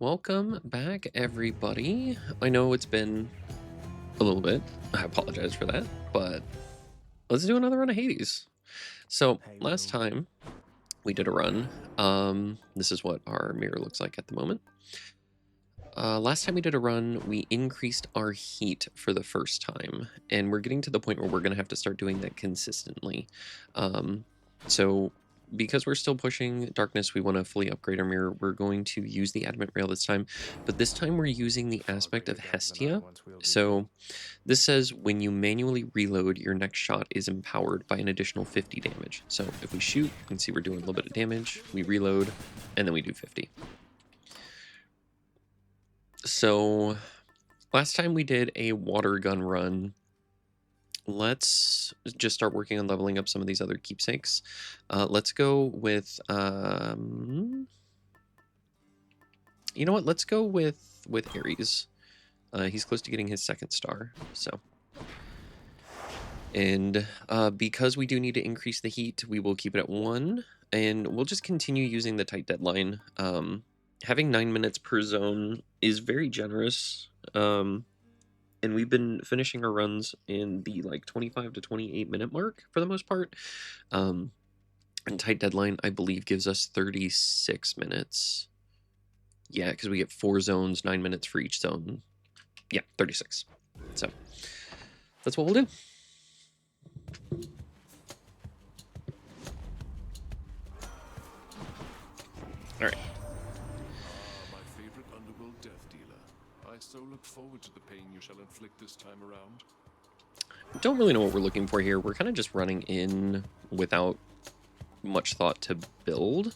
welcome back, everybody. I know it's been a little bit. I apologize for that, but let's do another run of Hades. So last time we did a run. This is what our mirror looks like at the moment. Last time we did a run, we increased our heat for the first time, and we're getting to the point where we're going to have to start doing that consistently. So because we're still pushing darkness, we want to fully upgrade our mirror. We're going to use the adamant rail this time, but this time we're using the aspect of Hestia. So this says when you manually reload, your next shot is empowered by an additional 50 damage. So if we shoot, you can see we're doing a little bit of damage, we reload, and then we do 50. So last time we did a water gun run. Let's just start working on leveling up some of these other keepsakes. Let's go with you know what, let's go with Ares. He's close to getting his second star, so. And because we do need to increase the heat, we will keep it at 1, and we'll just continue using the tight deadline. Having 9 minutes per zone is very generous. And we've been finishing our runs in the like 25 to 28 minute mark for the most part. And tight deadline, I believe, gives us 36 minutes. Yeah, because we get 4 zones, 9 minutes for each zone. Yeah, 36. So that's what we'll do. All right. My favorite underworld death dealer. I so look forward to the pain you shall inflict this time around. Don't really know what we're looking for here. We're kind of just running in without much thought to build.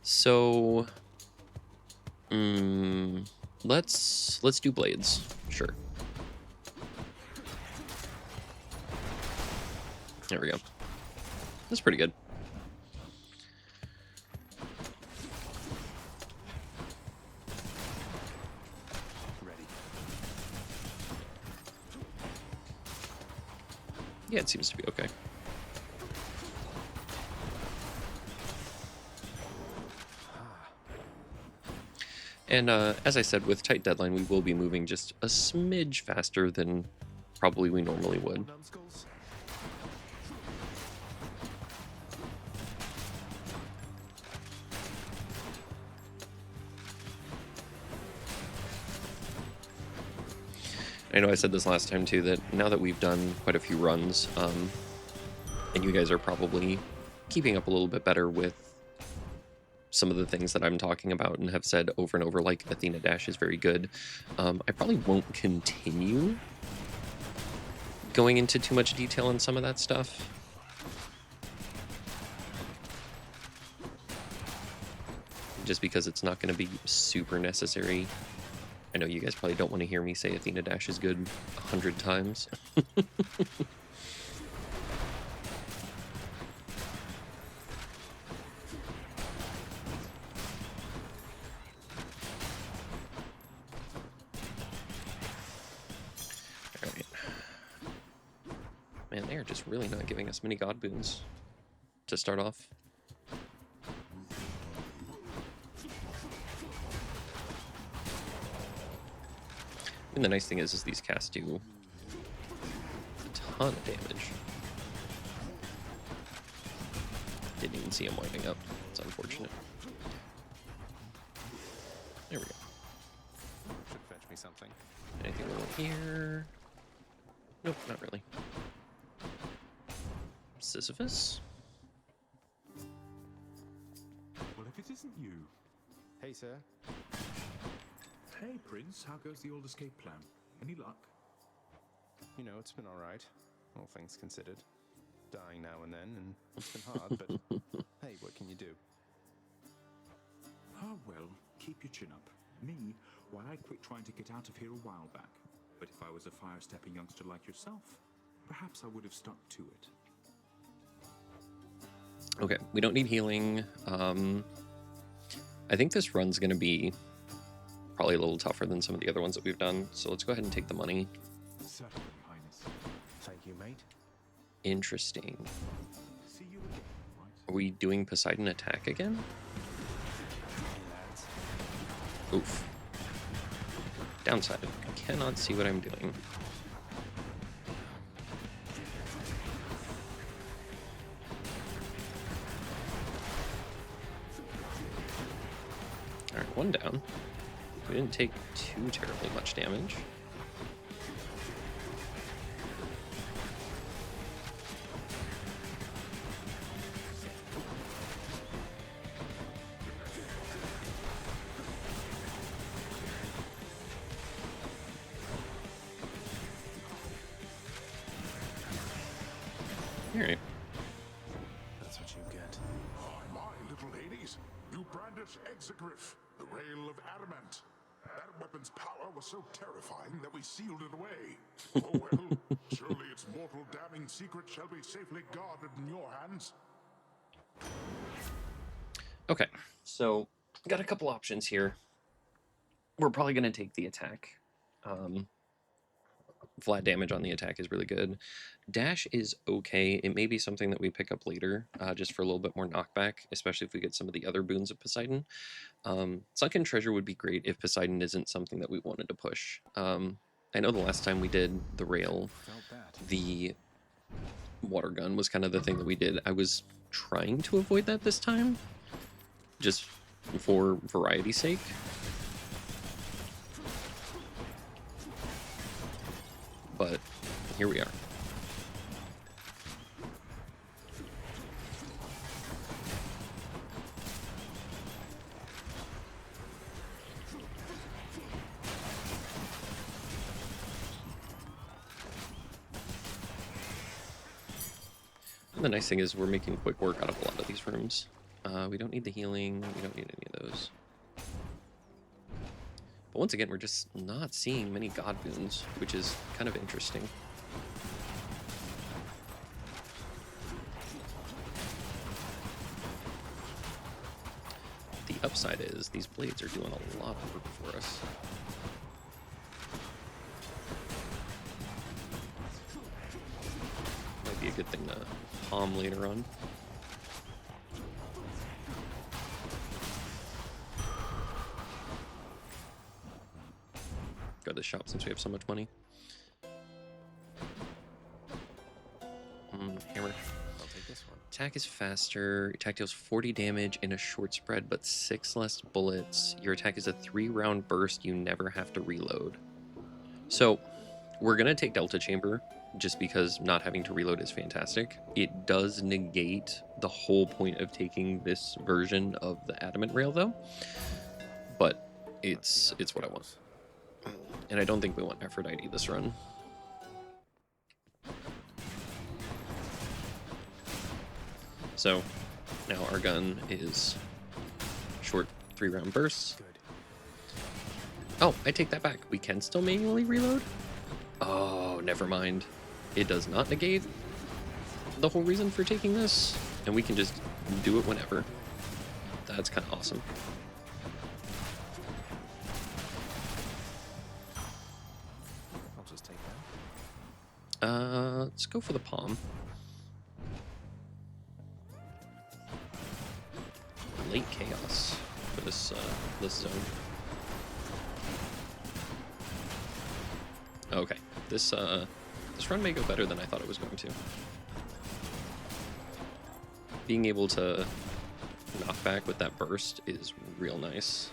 So let's do blades. Sure. There we go. That's pretty good. Yeah, it seems to be okay. And as I said, with tight deadline, we will be moving just a smidge faster than probably we normally would. I know I said this last time too, that now that we've done quite a few runs, and you guys are probably keeping up a little bit better with some of the things that I'm talking about and have said over and over, like Athena Dash is very good. I probably won't continue going into too much detail on some of that stuff. Just because it's not going to be super necessary. I know you guys probably don't want to hear me say Athena Dash is good 100 times. Alright. Man, they are just really not giving us many god boons to start off. And the nice thing is these casts do a ton of damage. Didn't even see him winding up. It's unfortunate. There we go. Should fetch me something. Anything over here? Nope, not really. Sisyphus? Well, if it isn't you. Hey, sir. Hey, Prince, how goes the old escape plan? Any luck? You know, it's been all right, all things considered. Dying now and then, and it's been hard, but hey, what can you do? Oh, well, keep your chin up. Me, why, I quit trying to get out of here a while back. But if I was a fire-stepping youngster like yourself, perhaps I would have stuck to it. Okay, we don't need healing. I think this run's going to be probably a little tougher than some of the other ones that we've done, so let's go ahead and take the money. Certainly, Highness. Thank you, mate. Interesting. See you again, right? Are we doing Poseidon attack again? Hey, lads. Oof. Downside, I cannot see what I'm doing. Alright, one down. We didn't take too terribly much damage. Alright. That's what you get. Oh, my little ladies, you brandish Exegriff, the rail of adamant. That weapon's power was so terrifying that we sealed it away. Oh well, surely its mortal damning secret shall be safely guarded in your hands. Okay, so got a couple options here. We're probably going to take the attack. Flat damage on the attack is really good. Dash is okay. It may be something that we pick up later, just for a little bit more knockback, especially if we get some of the other boons of Poseidon. Sunken Treasure would be great if Poseidon isn't something that we wanted to push. I know the last time we did the rail, the water gun was kind of the thing that we did. I was trying to avoid that this time, just for variety's sake. But here we are. And the nice thing is we're making quick work out of a lot of these rooms. We don't need the healing. We don't need any of those. But once again, we're just not seeing many god boons, which is kind of interesting. The upside is these blades are doing a lot of work for us. Might be a good thing to palm later on. Go to the shop since we have so much money. Hammer. I'll take this one. Attack is faster. Attack deals 40 damage in a short spread, but 6 less bullets. Your attack is a 3-round burst. You never have to reload. So, we're going to take Delta Chamber, just because not having to reload is fantastic. It does negate the whole point of taking this version of the Adamant Rail, though. But it's what I want. And I don't think we want Aphrodite this run. So now our gun is short 3-round bursts. Good. Oh, I take that back. We can still manually reload? Oh, never mind. It does not negate the whole reason for taking this, and we can just do it whenever. That's kind of awesome. I'll just take that. Let's go for the palm. Late chaos for this zone. Okay, this run may go better than I thought it was going to. Being able to knock back with that burst is real nice.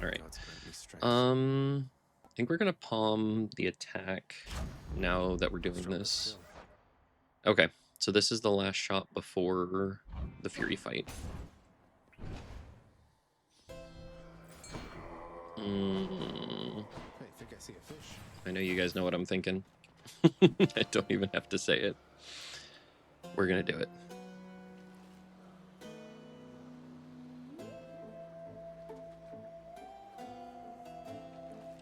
All right. I think we're gonna palm the attack now that we're doing this. Okay, so this is the last shot before the Fury fight. Hey, think I see a fish. I know you guys know what I'm thinking. I don't even have to say it. We're gonna do it.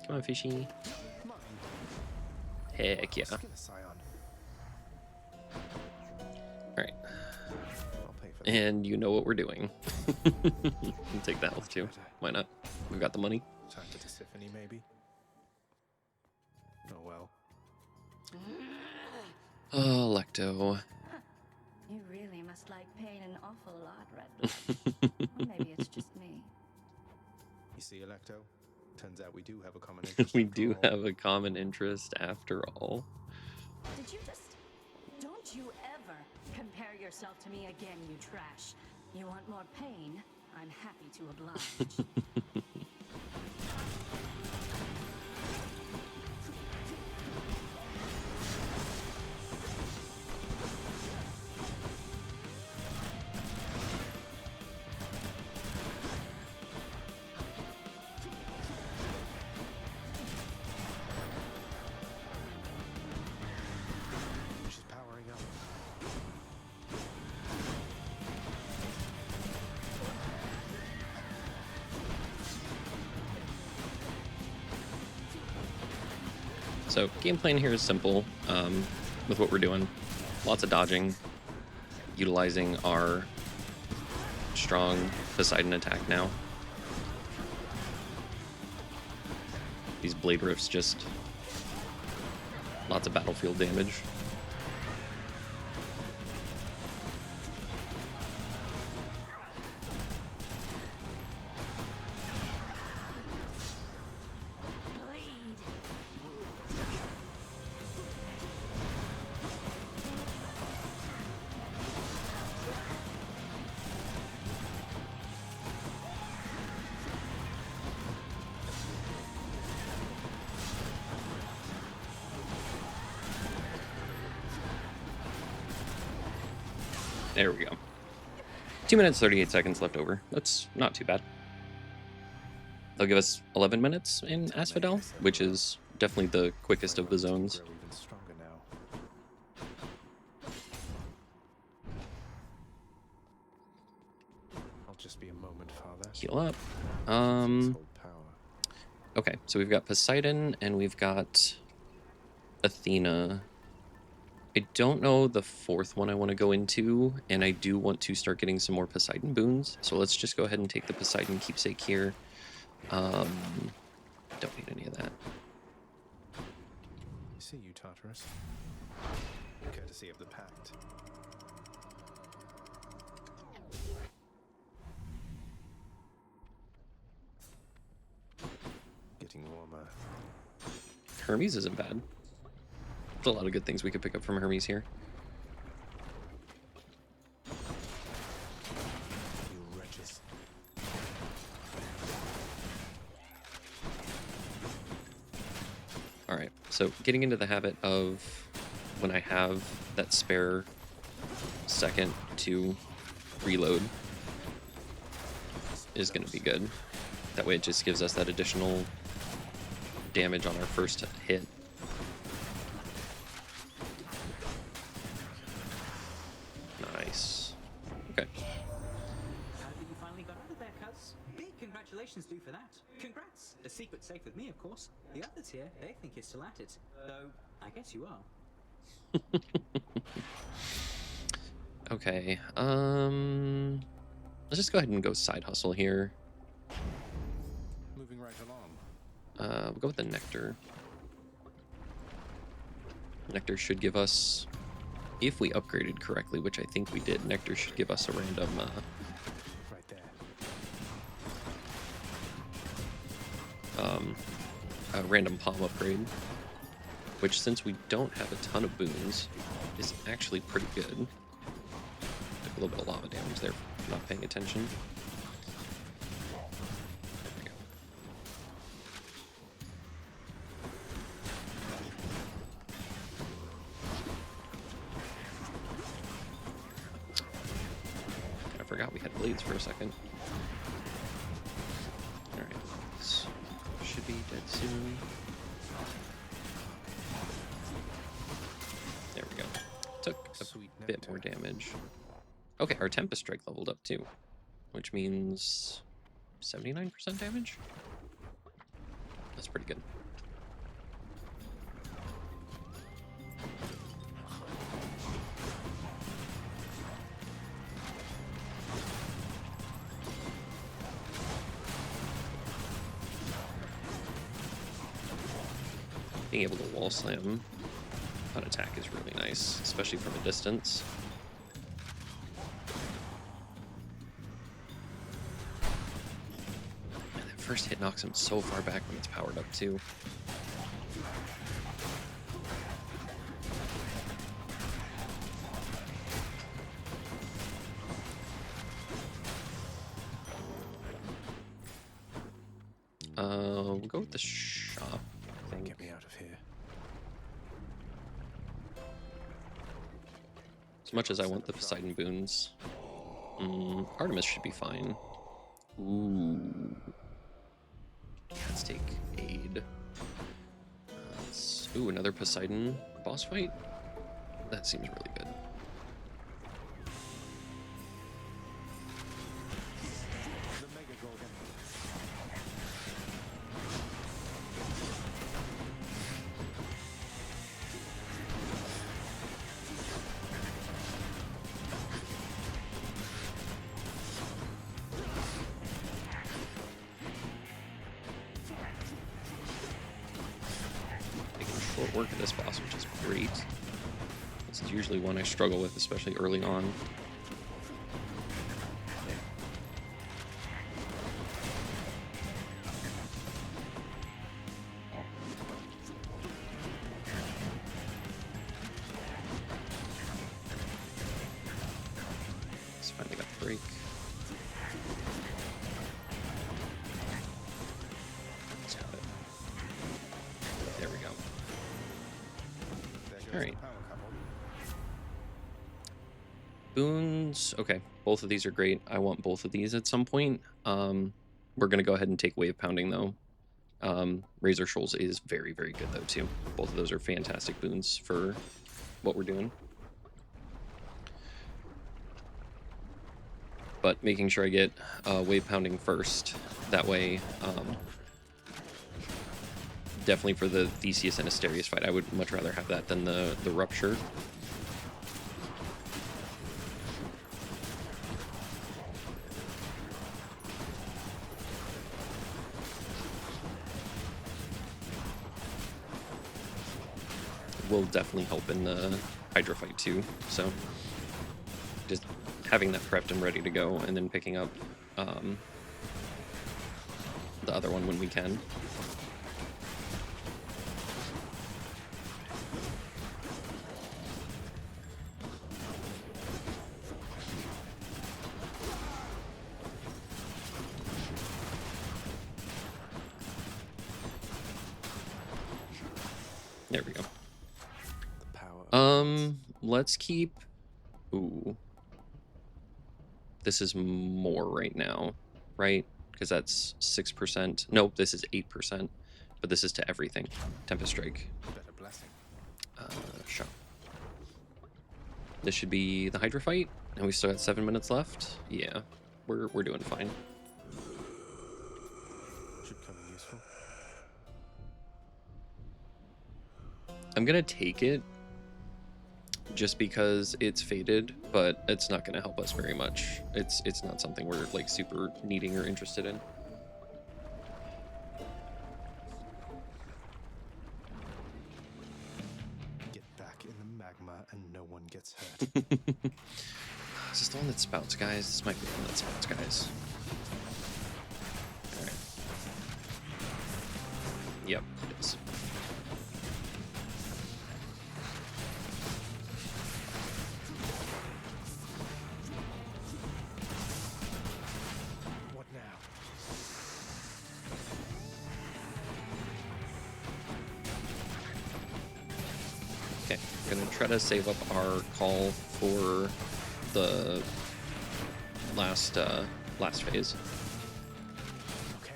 Come on, fishy. Heck yeah. Alright. And you know what we're doing. Take that health too. Why not? We've got the money. Time to Tisiphone, maybe. Oh, Lecto. You really must like pain an awful lot, Red Blood. Or maybe it's just me. You see, Electo? Turns out we do have a common interest. We after do all. have a common interest after all. Did you just... Don't you ever compare yourself to me again, you trash. You want more pain? I'm happy to oblige. She's powering up. So game plan here is simple with what we're doing. Lots of dodging, utilizing our strong Poseidon attack now. These blade rifts just lots of battlefield damage. There we go. 2 minutes, 38 seconds left over. That's not too bad. They'll give us 11 minutes in Asphodel, which is definitely the quickest of the zones. Grow even stronger now. I'll just be a moment, Father. Heal up. Hold power. Okay, so we've got Poseidon and we've got Athena. I don't know the fourth one I want to go into, and I do want to start getting some more Poseidon boons. So let's just go ahead and take the Poseidon keepsake here. Don't need any of that. See you, Tartarus. Courtesy of the Pact. Getting warmer. Hermes isn't bad. There's a lot of good things we could pick up from Hermes here. You wretches. Alright, so getting into the habit of when I have that spare second to reload is going to be good. That way it just gives us that additional damage on our first hit. Nice. Okay. How did you finally got out of there, cuz? Big congratulations due for that. Congrats. The secret's safe with me, of course. The others here, they think you're still at it. Though, I guess you are. Okay, let's just go ahead and go side hustle here. Moving right along. We'll go with the Nectar. Nectar should give us, if we upgraded correctly, which I think we did, Nectar should give us a random, Right there. a random palm upgrade. Which, since we don't have a ton of boons, is actually pretty good. Took a little bit of lava damage there for not paying attention. There we go. I forgot we had blades for a second. Alright, this should be dead soon. There we go. Took a Sweet bit more nectar. damage. Okay, our Tempest Strike leveled up too, which means 79% damage? That's pretty good. Being able to wall slam on attack is really nice, especially from a distance. And that first hit knocks him so far back when it's powered up too. We'll go with the shop. I think. Get me out of here. As much as I want the Poseidon boons, Artemis should be fine. Ooh. Let's take aid. Ooh, another Poseidon boss fight? That seems really good. Short work of this boss, which is great. This is usually one I struggle with, especially early on. Just finally got the break. Let's have it. There we go. All right. Boons. Okay, both of these are great. I want both of these at some point. We're gonna go ahead and take Wave Pounding though. Razor Shoals is very, very good though too. Both of those are fantastic boons for what we're doing. But making sure I get Wave Pounding first. That way, definitely for the Theseus and Asterius fight, I would much rather have that than the Rupture. Will definitely help in the Hydra fight too, so just having that prepped and ready to go, and then picking up the other one when we can. There we go. Let's keep... Ooh. This is more right now, right? Because that's 6%. Nope, this is 8%. But this is to everything. Tempest Strike. Better blessing. Shop. This should be the Hydra fight, and we still got 7 minutes left. Yeah, we're doing fine. Should come in useful. I'm gonna take it just because it's faded, but it's not gonna help us very much. It's not something we're like super needing or interested in. Get back in the magma and no one gets hurt. Is this the one that spouts, guys? This might be the one that spouts, guys. Alright. Yep, it is. What now? Okay, we're gonna try to save up our call for the last phase. Okay.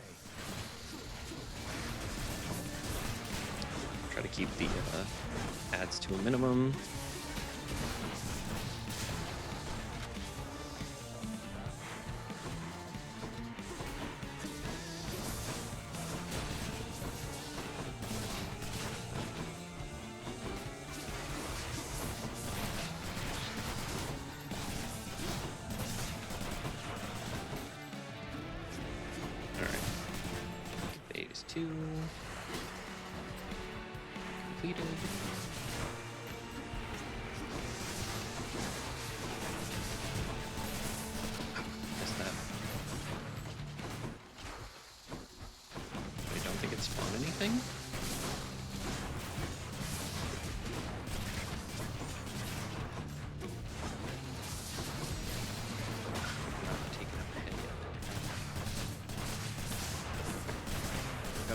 Try to keep the ads to a minimum. Phase 2 completed.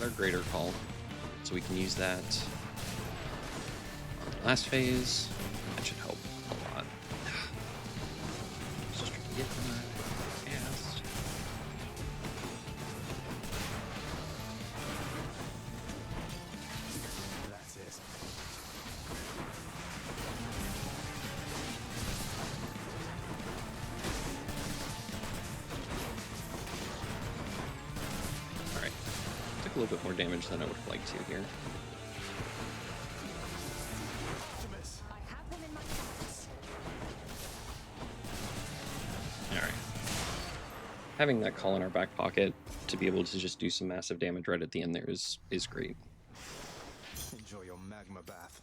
our greater call, so we can use that on the last phase. That should help a lot. Just trying to get them fast. That's it. Alright. Took a little bit more damage than I would have liked to here. I have them in my sights. Alright. Having that call in our back pocket to be able to just do some massive damage right at the end there is great. Enjoy your magma bath.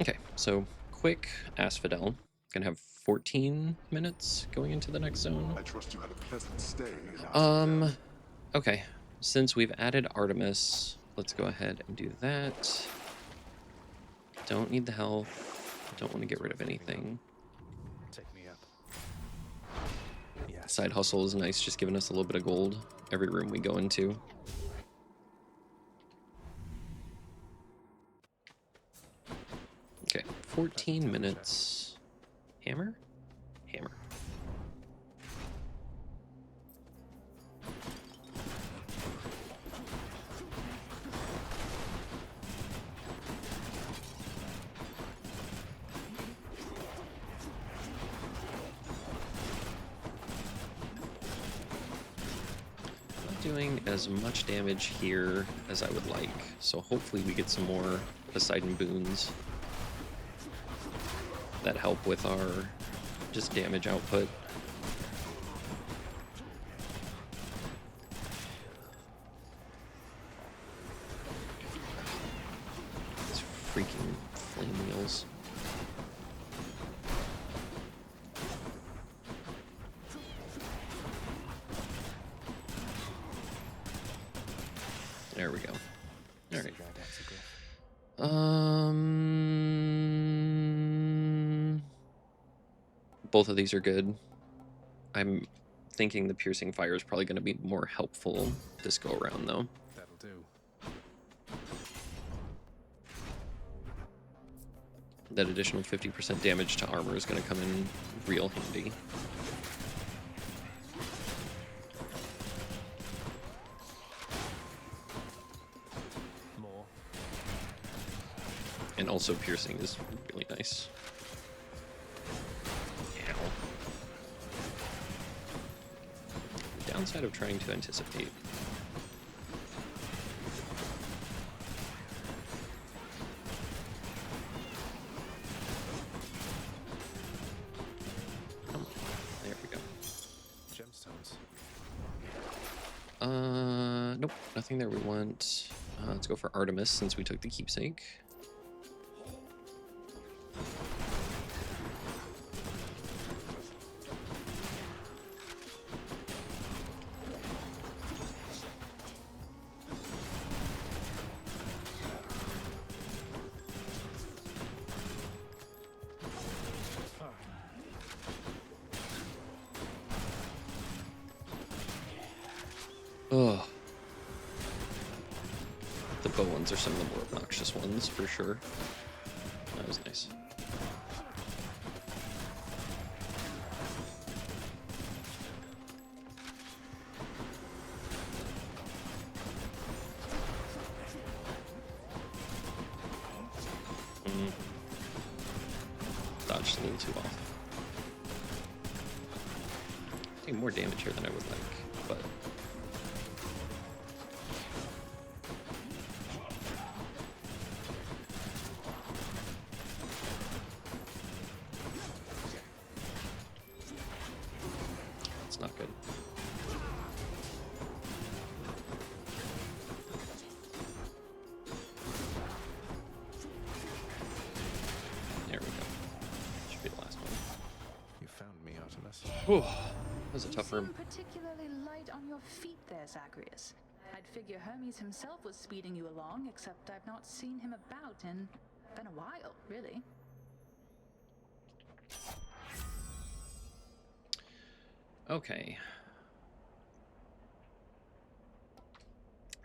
Okay, so quick Asphodel. Gonna have 14 minutes going into the next zone. I trust you had a pleasant stay in Asphodel. Okay. Since we've added Artemis, let's go ahead and do that. Don't need the health. Don't want to get rid of anything. Take me up. Yes. Side hustle is nice, just giving us a little bit of gold every room we go into. Okay, 14 minutes. Hammer? Hammer. Not doing as much damage here as I would like, so hopefully we get some more Poseidon boons that help with our just damage output. These freaking flame wheels. There we go. All right. Both of these are good. I'm thinking the piercing fire is probably going to be more helpful this go around, though. That'll do. That additional 50% damage to armor is going to come in real handy. More. And also piercing is really nice. Ow. The downside of trying to anticipate. Come on. There we go. Gemstones. Nope, nothing there we want. Let's go for Artemis since we took the keepsake. Oh. The bow ones are some of the more obnoxious ones, for sure. That was nice. Dodged a little too off. Taking more damage here than I would like, but... it's not good. There we go. Should be the last one. You found me, Artemis. Whew. That was a tough You room. seem particularly light on your feet there, Zagreus. I'd figure Hermes himself was speeding you along, except I've not seen him about in been a while, really. Okay.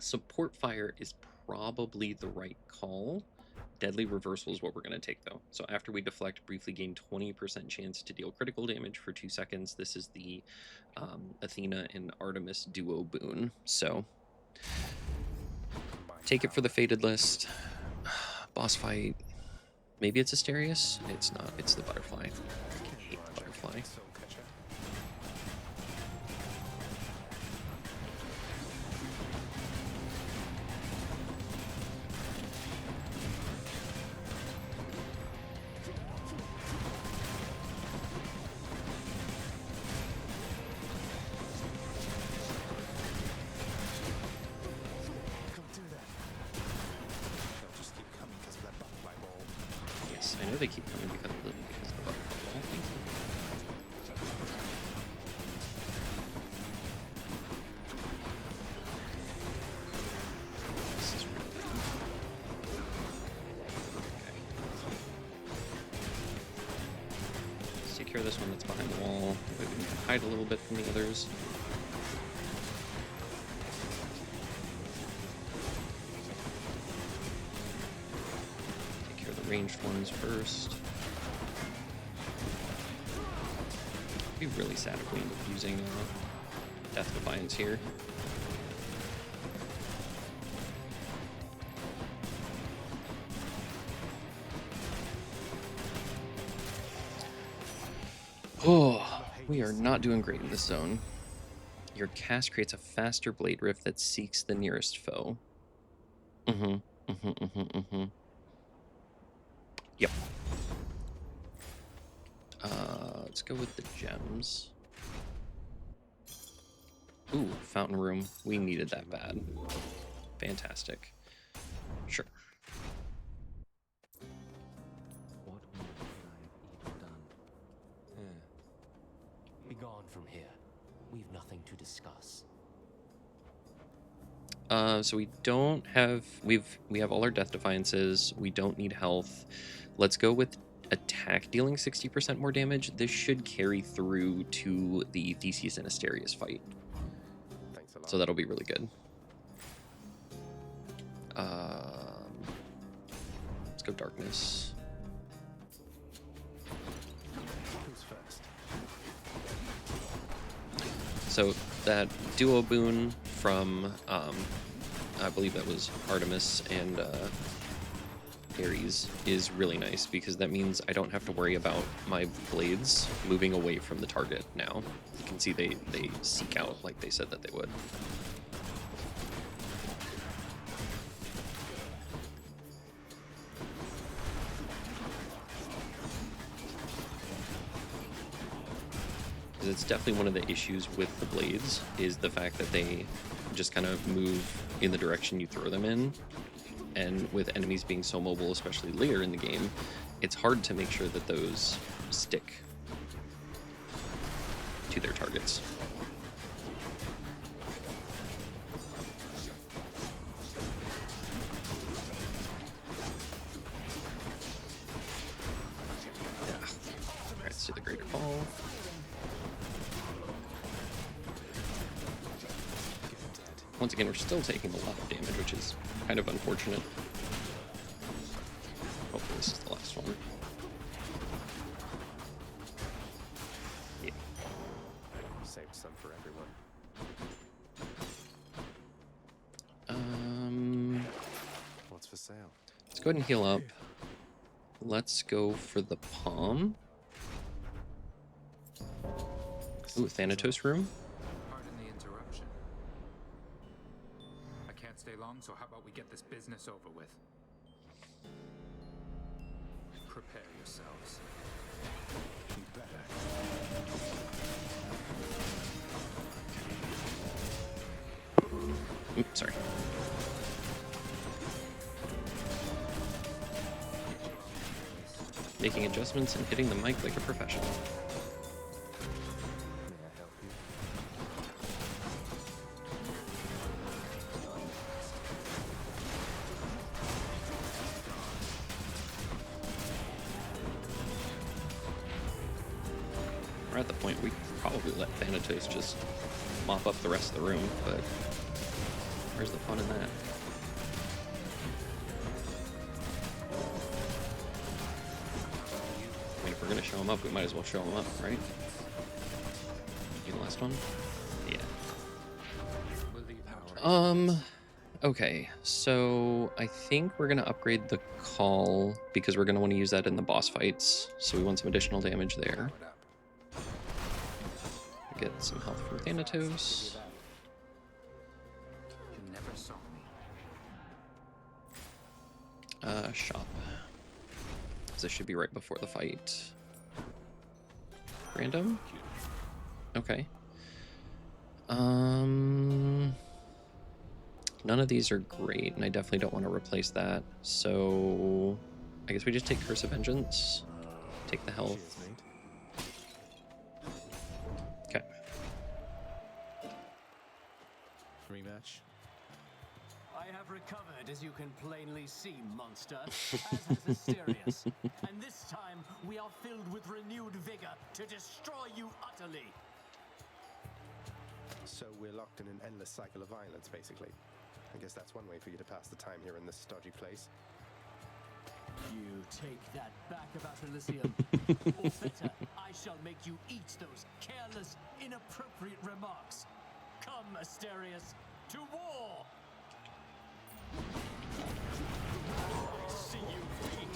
support fire is probably the right call. Deadly reversal is what we're going to take, though. So after we deflect, briefly gain 20% chance to deal critical damage for 2 seconds. This is the Athena and Artemis duo boon. So take it for the fated list. Boss fight. Maybe it's Asterius. It's not. It's the butterfly. I hate the butterfly. I know they keep coming because of the butterfly ball. This is really bad. Okay. Let's take care of this one that's behind the wall. Maybe we can hide a little bit from the others. Ranged ones first. It'd be really sad if we end up using Death Defiance here. Oh, we are not doing great in this zone. Your cast creates a faster blade rift that seeks the nearest foe. Yep. Let's go with the gems. Ooh, fountain room. We needed that bad. Fantastic. Sure. What more could I have even done? Be gone from here. We've nothing to discuss. So we don't have we have all our death defiances. We don't need health. Let's go with attack dealing 60% more damage. This should carry through to the Theseus and Asterius fight. Thanks a lot. So that'll be really good. Let's go darkness. Who's first? So that duo boon from I believe that was Artemis and Ares is really nice because that means I don't have to worry about my blades moving away from the target now. You can see they seek out like they said that they would. Because it's definitely one of the issues with the blades is the fact that they just kind of move in the direction you throw them in. And with enemies being so mobile, especially later in the game, it's hard to make sure that those stick to their targets. Yeah. Alright, let's do the Greater Fall. Once again, we're still taking a lot of damage, which is kind of unfortunate. Hopefully this is the last one. Yeah. Saved some for everyone. What's for sale? Let's go ahead and heal up. Let's go for the palm. Ooh, Thanatos room. Pardon the interruption. I can't stay long, so how about we get this business over with? Prepare yourselves. You better. Oops, sorry. Making adjustments and hitting the mic like a professional. May I help you? We're at the point we probably let Thanatos just mop up the rest of the room, but Where's the fun in that? I mean, if we're gonna show him up, we might as well show him up, right? You the last one? Yeah. Okay, so I think we're gonna upgrade the call because we're gonna want to use that in the boss fights. So we want some additional damage there. Get some health from Thanatos. You never saw me. Shop. This should be right before the fight. Random? Okay. None of these are great, and I definitely don't want to replace that. So I guess we just take Curse of Vengeance. Take the health. Okay. Rematch. I have recovered, as you can plainly see, monster, as has Asterius. And this time, we are filled with renewed vigor to destroy you utterly. So we're locked in an endless cycle of violence, basically. I guess that's one way for you to pass the time here in this stodgy place. You take that back about Elysium. Or better, I shall make you eat those careless, inappropriate remarks. Come, Asterius, to war! See you, fiend!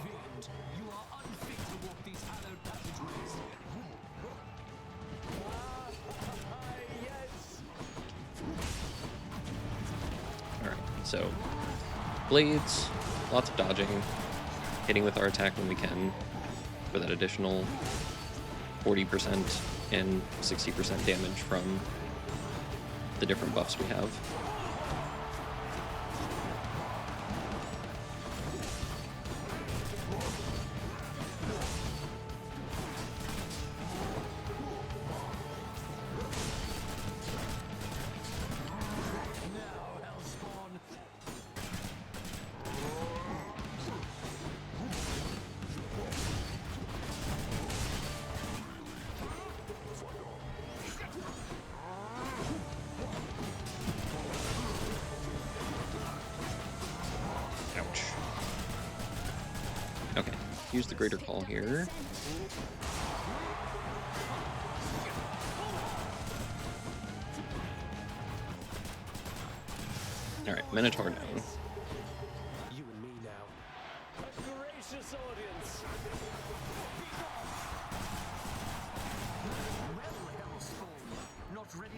Fiend, you are unfit to walk these hallowed passageways. Yes! Alright, so blades, lots of dodging, hitting with our attack when we can for that additional 40% and 60% damage from the different buffs we have. Ouch. Okay, use the greater call here. Alright, Minotaur down. You and me now. A gracious audience!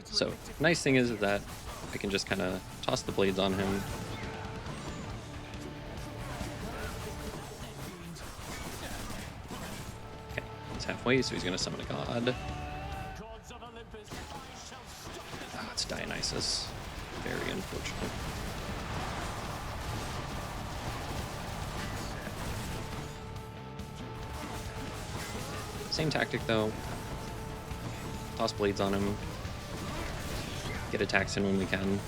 So, nice thing is that I can just kind of toss the blades on him. Okay, he's halfway, so he's going to summon a god. Ah, it's Dionysus. Very unfortunate. Same tactic though. Toss blades on him. Get attacks in when we can.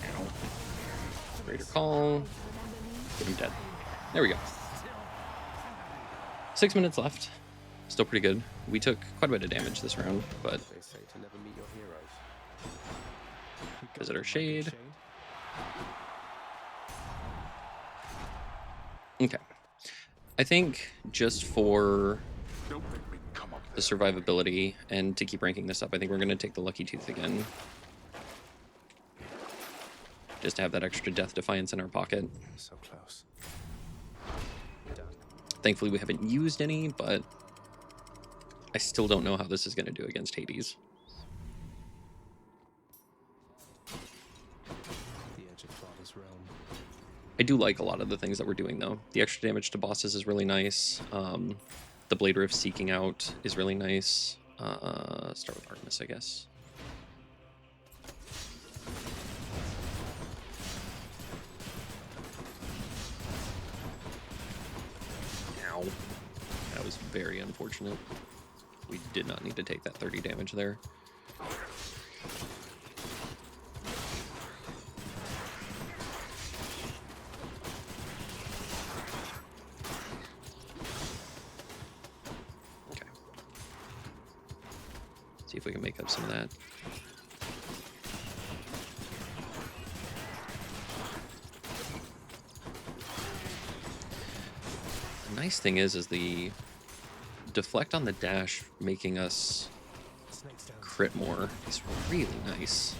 Ow. Greater call. Get him dead. There we go. 6 minutes left. Still pretty good. We took quite a bit of damage this round, but They say to never meet your heroes. Visitor Shade. Okay. I think just for Don't make me come up the there. survivability and to keep ranking this up, I think we're going to take the Lucky Tooth again. Just to have that extra Death Defiance in our pocket. So close. Thankfully we haven't used any, but I still don't know how this is going to do against Hades. The edge of Father's realm. I do like a lot of the things that we're doing though. The extra damage to bosses is really nice. The Blade Rift seeking out is really nice. Start with Artemis, I guess. Ow. That was very unfortunate. We did not need to take that 30 damage there. See if we can make up some of that. The nice thing is the deflect on the dash making us crit more is really nice.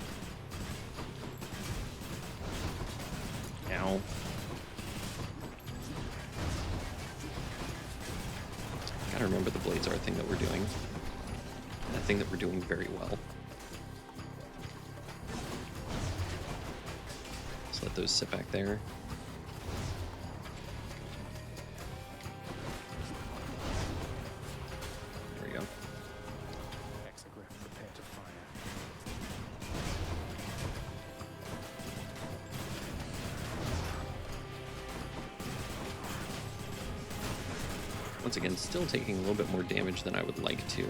Ow. Gotta remember the blades are a thing that we're doing. And a thing that we're doing very well. Just let those sit back there. There we go. Exegriff, prepare to fire. Once again, still taking a little bit more damage than I would like to.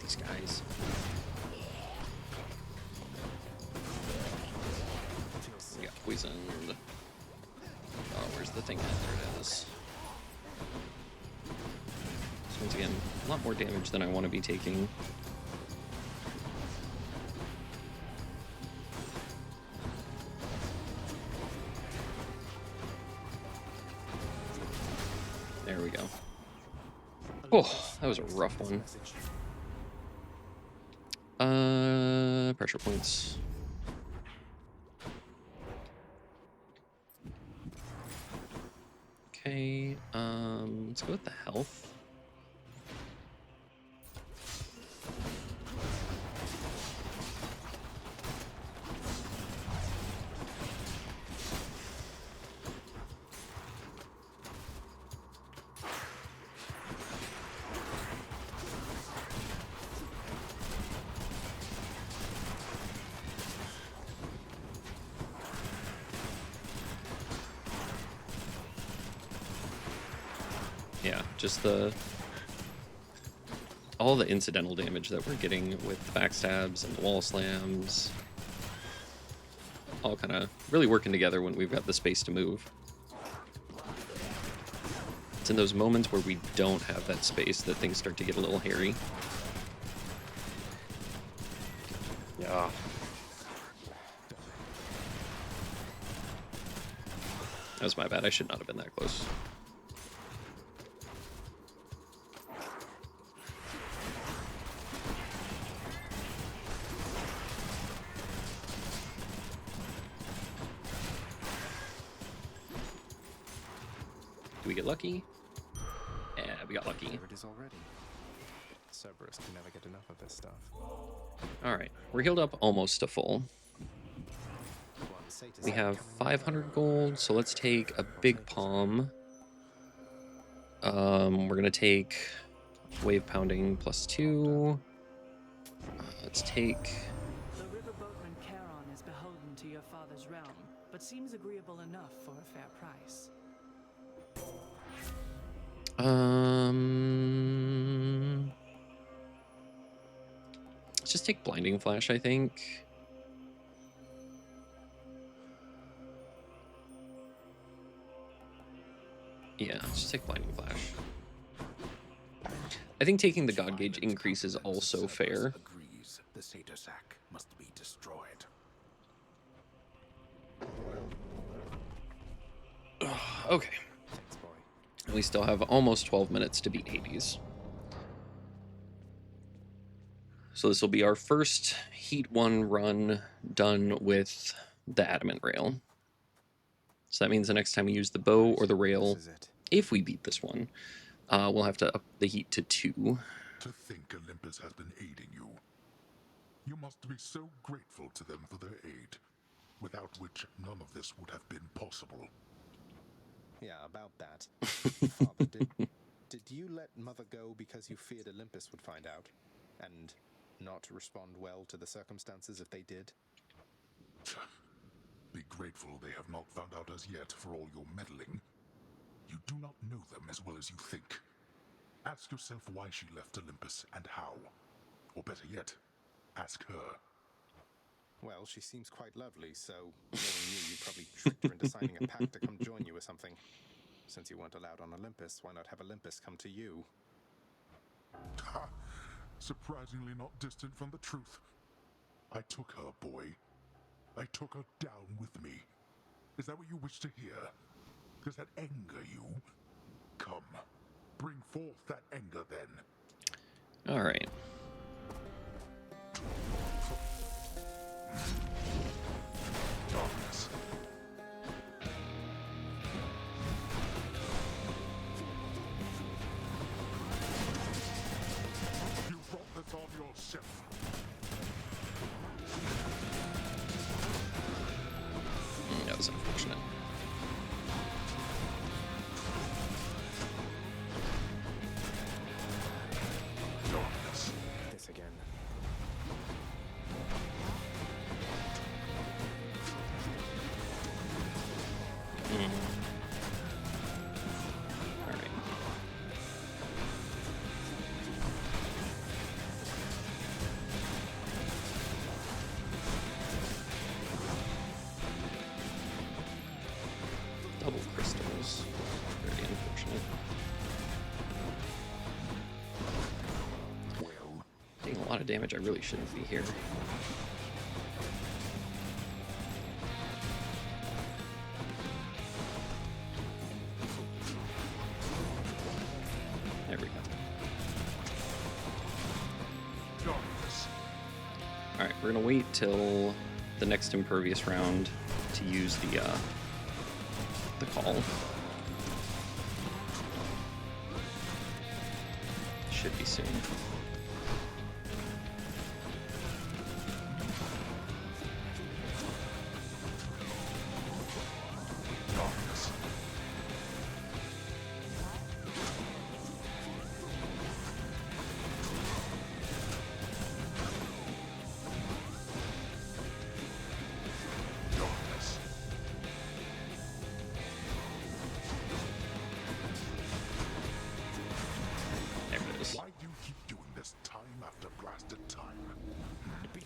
These guys. We got poisoned. Oh, where's the thing at? There it is. So once again, a lot more damage than I want to be taking. There we go. Oh, that was a rough one. Pressure points. Okay, let's go with the health. Yeah, just all the incidental damage that we're getting with the backstabs and the wall slams, all kind of really working together when we've got the space to move. It's in those moments where we don't have that space that things start to get a little hairy. Yeah. That was my bad. I should not have been that close. Do we get lucky? Yeah, we got lucky. There it is already. Cerberus can never get enough of this stuff. Alright, we're healed up almost to full. We have 500 gold, so let's take a big palm. We're gonna take wave pounding +2. Let's take... The river boatman Charon is beholden to your father's realm, but seems agreeable enough for a fair price. Let's just take blinding flash, I think. Yeah, let's just take blinding flash. I think taking the god gauge increase is also fair. Agrees the Satyr Sack must be destroyed. Okay. Thanks, boy. We still have almost 12 minutes to beat Hades. So this will be our first Heat 1 run done with the Adamant Rail. So that means the next time we use the bow or the rail, This is it. if we beat this one, we'll have to up the heat to 2. To think Olympus has been aiding you. You must be so grateful to them for their aid, without which none of this would have been possible. Yeah, about that. Father, did you let Mother go because you feared Olympus would find out? And not respond well to the circumstances if they did? Be grateful they have not found out as yet for all your meddling. You do not know them as well as you think. Ask yourself why she left Olympus and how. Or better yet, ask her. Well, she seems quite lovely, so knowing you probably tricked her into signing a pact to come join you or something. Since you weren't allowed on Olympus, why not have Olympus come to you? Ha! Surprisingly not distant from the truth. I took her, boy. I took her down with me. Is that what you wish to hear? Does that anger you? Come, bring forth that anger then. All right. Darkness. You brought this on yourself. That was unfortunate. Darkness. This again. All right. Double crystals. Very unfortunate. Well, Taking a lot of damage. I really shouldn't be here. There we go. darkness. All right, we're gonna wait till the next impervious round to use the call. Should be soon. Darkness. Darkness. There it is. Why do you keep doing this time after blasted time?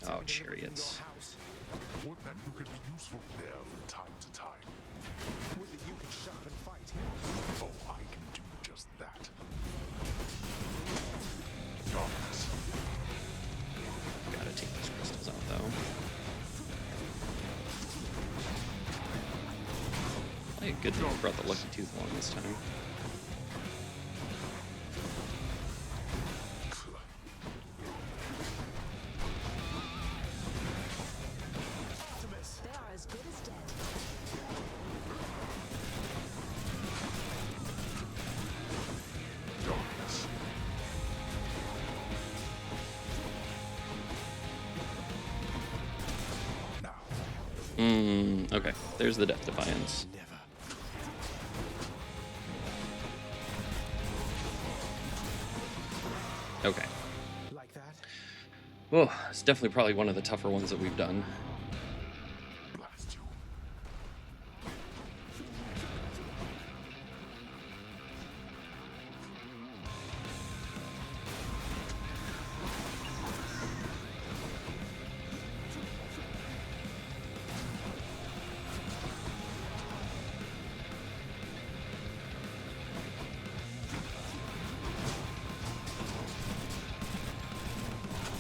Oh, chariots. Would that you could be useful there from time to time. Would that you could shut up and fight. Oh, I can do just that. Darkness. Gotta take these crystals out though. Hey, good thing I brought the lucky tooth along this time. They are as good as dead. Darkness. Now. Okay, there's the Death Defiance. Never. Okay. Like that? Well, it's definitely probably one of the tougher ones that we've done. Blast you.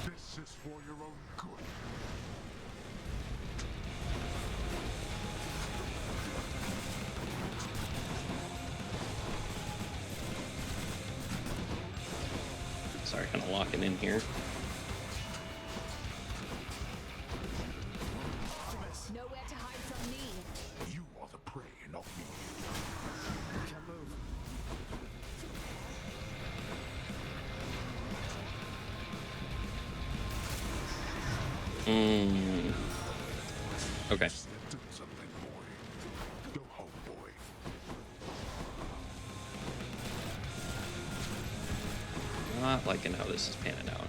This is for your own good. Sorry, kind of locking in here. Nowhere to hide from me. You are the prey, not me. Can't move. Okay. Slipped into something, boy. Go home, boy. Not liking how this is panning out.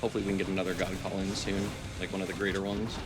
Hopefully we can get another God Call in soon, like one of the greater ones.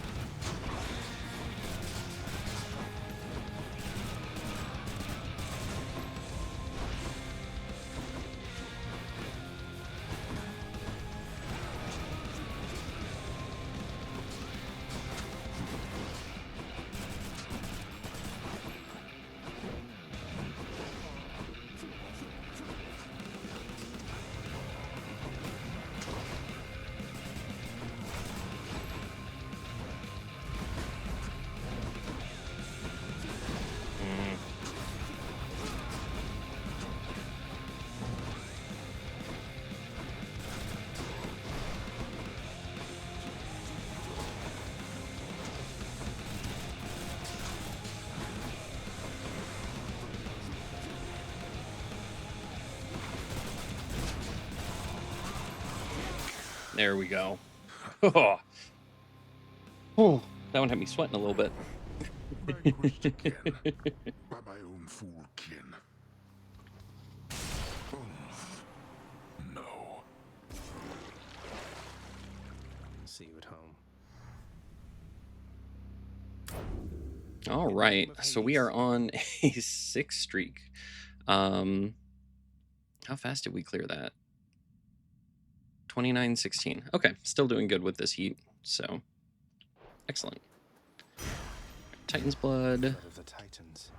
There we go. Oh, oh, that one had me sweating a little bit. Vanquished again by my own fool kin. Oh, no. See you at home. All right, so we are on a 6 streak. How fast did we clear that? 29:16. Okay, still doing good with this heat. So, excellent. Titan's blood. Blood of the Titans.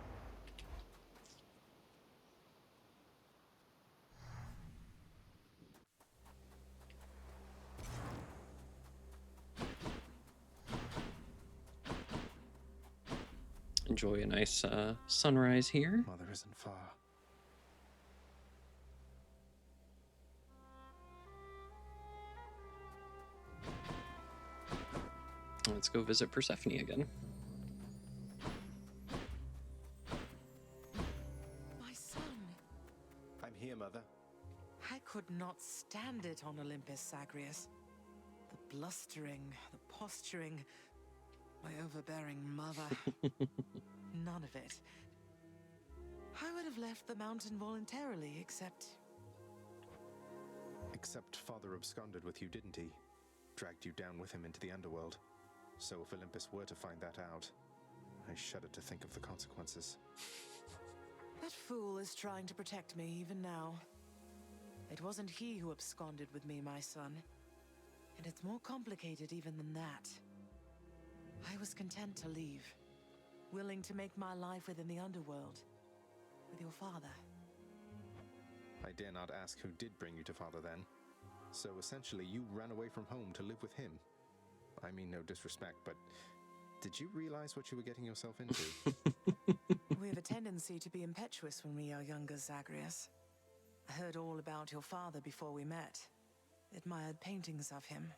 Enjoy a nice sunrise here. Mother isn't far. Let's go visit Persephone again. My son, I'm here, Mother. I could not stand it on Olympus, Zagreus. The blustering, the posturing, my overbearing mother. None of it. I would have left the mountain voluntarily, except Father absconded with you, didn't he? Dragged you down with him into the underworld. So if Olympus were to find that out, I shudder to think of the consequences. that fool is trying to protect me even now. It wasn't he who absconded with me, my son. And it's more complicated even than that. I was content to leave, willing to make my life within the underworld, with your father. I dare not ask who did bring you to Father then. So essentially you ran away from home to live with him. I mean no disrespect, but did you realize what you were getting yourself into? We have a tendency to be impetuous when we are younger, Zagreus. I heard all about your father before we met. Admired paintings of him.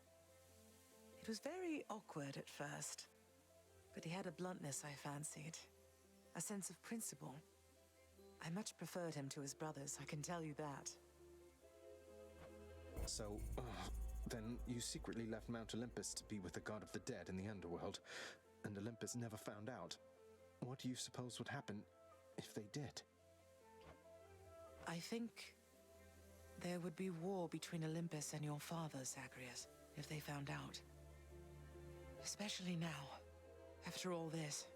It was very awkward at first, but he had a bluntness I fancied. A sense of principle. I much preferred him to his brothers, I can tell you that. So, then you secretly left Mount Olympus to be with the god of the dead in the underworld, and Olympus never found out. What do you suppose would happen if they did? I think there would be war between Olympus and your father, Zagreus, if they found out. Especially now, after all this.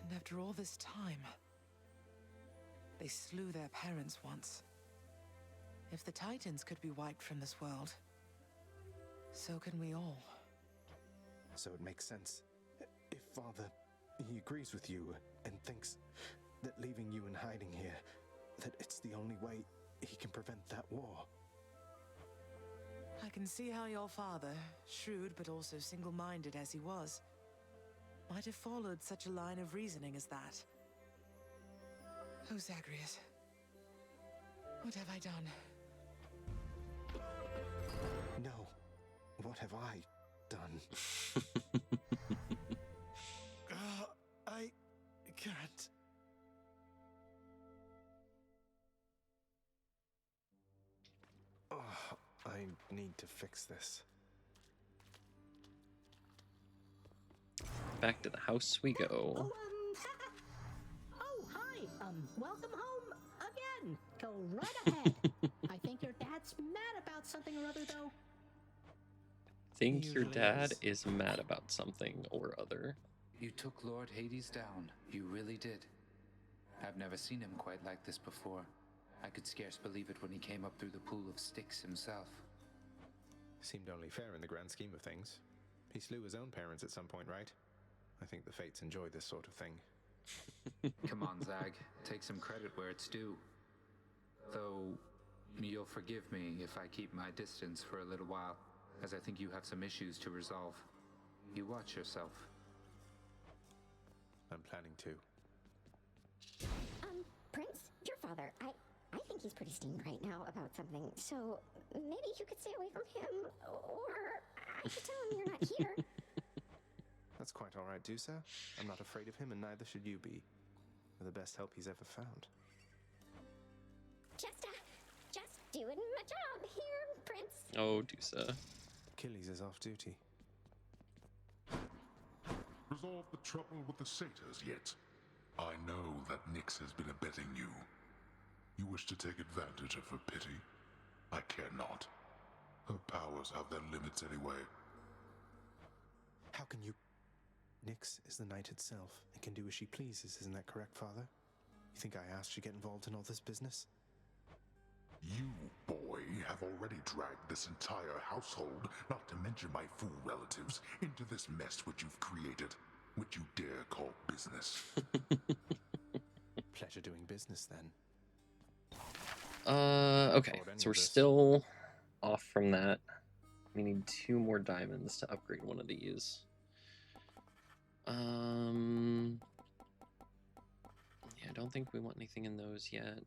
And after all this time. They slew their parents once. If the Titans could be wiped from this world, so can we all. So it makes sense. If Father, he agrees with you and thinks that leaving you in hiding here, that it's the only way he can prevent that war. I can see how your father, shrewd but also single-minded as he was, might have followed such a line of reasoning as that. Oh, Zagreus. What have I done? No. What have I done? I can't. Oh, I need to fix this. Back to the house we go. Oh, oh, hi. Welcome home again. Go right ahead. I think your dad's mad about something or other, though. Think your Usually dad is. is mad about something or other. You took Lord Hades down. You really did. I've never seen him quite like this before. I could scarce believe it when he came up through the pool of sticks himself. Seemed only fair in the grand scheme of things. He slew his own parents at some point, right? I think the fates enjoy this sort of thing. Come on, Zag. Take some credit where it's due. Though, you'll forgive me if I keep my distance for a little while, as I think you have some issues to resolve. You watch yourself. I'm planning to. Prince, your father, I think he's pretty steamed right now about something, so maybe you could stay away from him, or I could tell him you're not here. That's quite all right, Dusa. I'm not afraid of him, and neither should you be. You're the best help he's ever found. Just doing my job here. Prince. Oh, Dusa. Achilles is off duty. Resolved the trouble with the satyrs yet? I know that Nyx has been abetting you. You wish to take advantage of her pity? I care not. Her powers have their limits anyway. How can you... Nyx is the night itself and can do as she pleases, isn't that correct, Father? You think I asked you to get involved in all this business? You, boy, have already dragged this entire household, not to mention my fool relatives, into this mess which you've created, which you dare call business. Pleasure doing business, then. Okay, so we're still off from that. We need 2 more diamonds to upgrade one of these. Yeah, I don't think we want anything in those yet.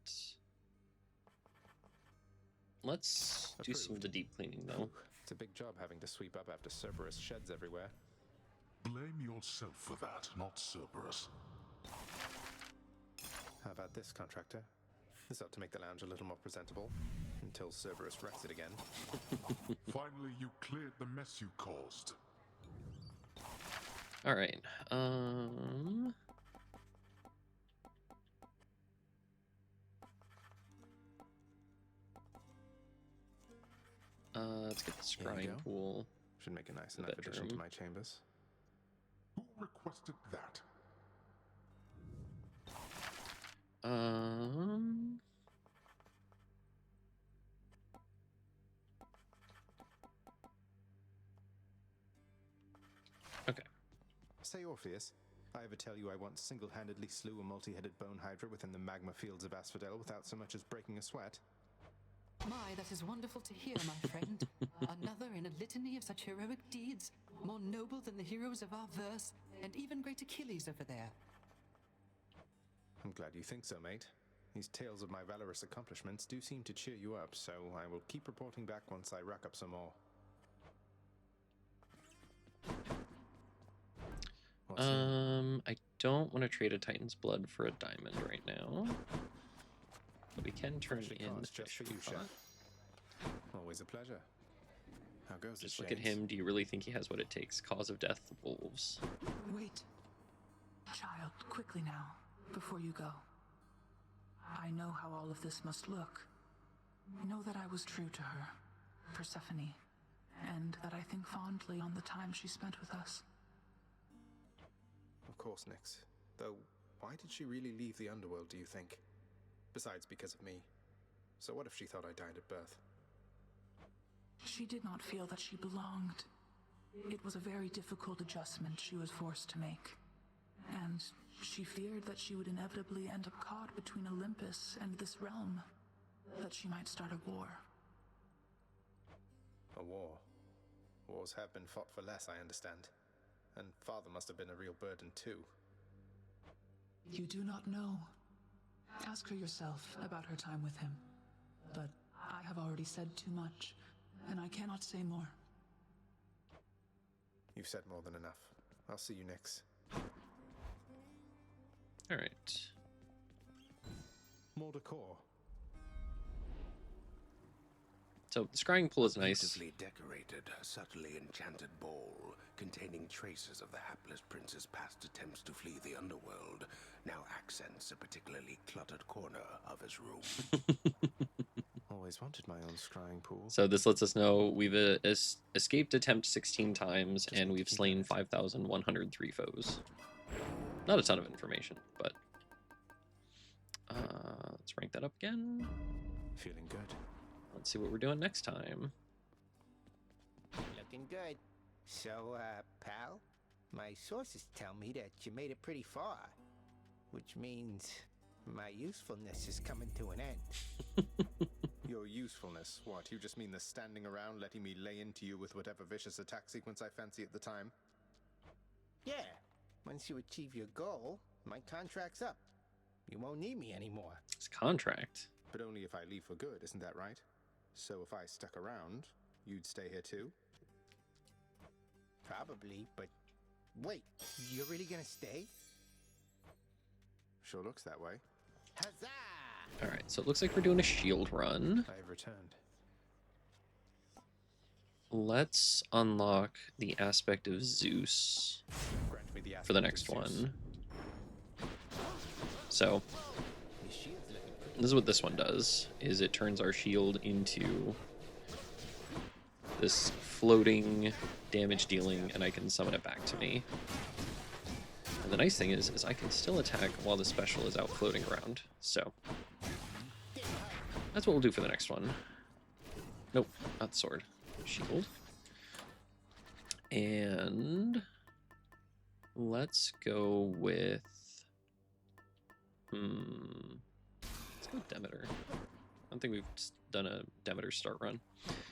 Let's do some of the deep cleaning, though. It's a big job having to sweep up after Cerberus sheds everywhere. Blame yourself for that, not Cerberus. How about this, contractor? This ought to make the lounge a little more presentable, until Cerberus wrecks it again. Finally, you cleared the mess you caused. All right. Let's get the scrying pool. Should make a nice enough addition to my chambers. Who requested that? Okay. Say, Orpheus, I ever tell you I once single-handedly slew a multi-headed bone hydra within the magma fields of Asphodel without so much as breaking a sweat? My, that is wonderful to hear, my friend. Another in a litany of such heroic deeds, more noble than the heroes of our verse, and even great Achilles over there. I'm glad you think so, mate. These tales of my valorous accomplishments do seem to cheer you up, so I will keep reporting back once I rack up some more. I don't want to trade a Titan's blood for a diamond right now. But we can turn in the just fish for you, pot. chef. Always a pleasure. How goes it, Just look at him. Do you really think he has what it takes? Cause of death, wolves. Wait. Child, quickly now, before you go. I know how all of this must look. Know that I was true to her, Persephone, and that I think fondly on the time she spent with us. Of course, Nyx. Though, why did she really leave the underworld, do you think? Besides, because of me. So what if she thought I died at birth? She did not feel that she belonged. It was a very difficult adjustment she was forced to make. And she feared that she would inevitably end up caught between Olympus and this realm. That she might start a war. A war. Wars have been fought for less, I understand. And father must have been a real burden too. You do not know. Ask her yourself about her time with him. But I have already said too much, and I cannot say more. You've said more than enough. I'll see you, Nyx. All right. More decor. So the scrying pool is nice. Beautifully decorated, subtly enchanted ball, containing traces of the hapless prince's past attempts to flee the underworld, now accents a particularly cluttered corner of his room. Always wanted my own scrying pool. So this lets us know we've escaped attempt 16 times, and we've slain 5,103 foes. Not a ton of information, but let's rank that up again. Feeling good. Let's see what we're doing next time. Looking good. So, pal, my sources tell me that you made it pretty far, which means my usefulness is coming to an end. Your usefulness? What, you just mean the standing around letting me lay into you with whatever vicious attack sequence I fancy at the time? Yeah, once you achieve your goal, my contract's up. You won't need me anymore. It's contract. But only if I leave for good, isn't that right? So if I stuck around, you'd stay here too? Probably, but wait, you're really gonna stay? Sure looks that way. Huzzah! All right, so it looks like we're doing a shield run. I've returned. let's unlock the aspect of Zeus for the next one. So this is what this one does, is it turns our shield into this floating damage dealing, and I can summon it back to me. And the nice thing is I can still attack while the special is out floating around. So that's what we'll do for the next one. Nope, not the sword. Shield. And let's go with... let's go Demeter. I don't think we've done a Demeter start run.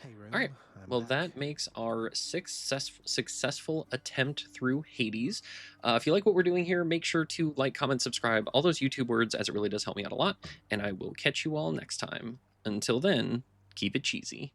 All right, well, that makes our successful attempt through Hades. If you like what we're doing here, make sure to like, comment, subscribe, all those YouTube words, as it really does help me out a lot. And I will catch you all next time. Until then, keep it cheesy.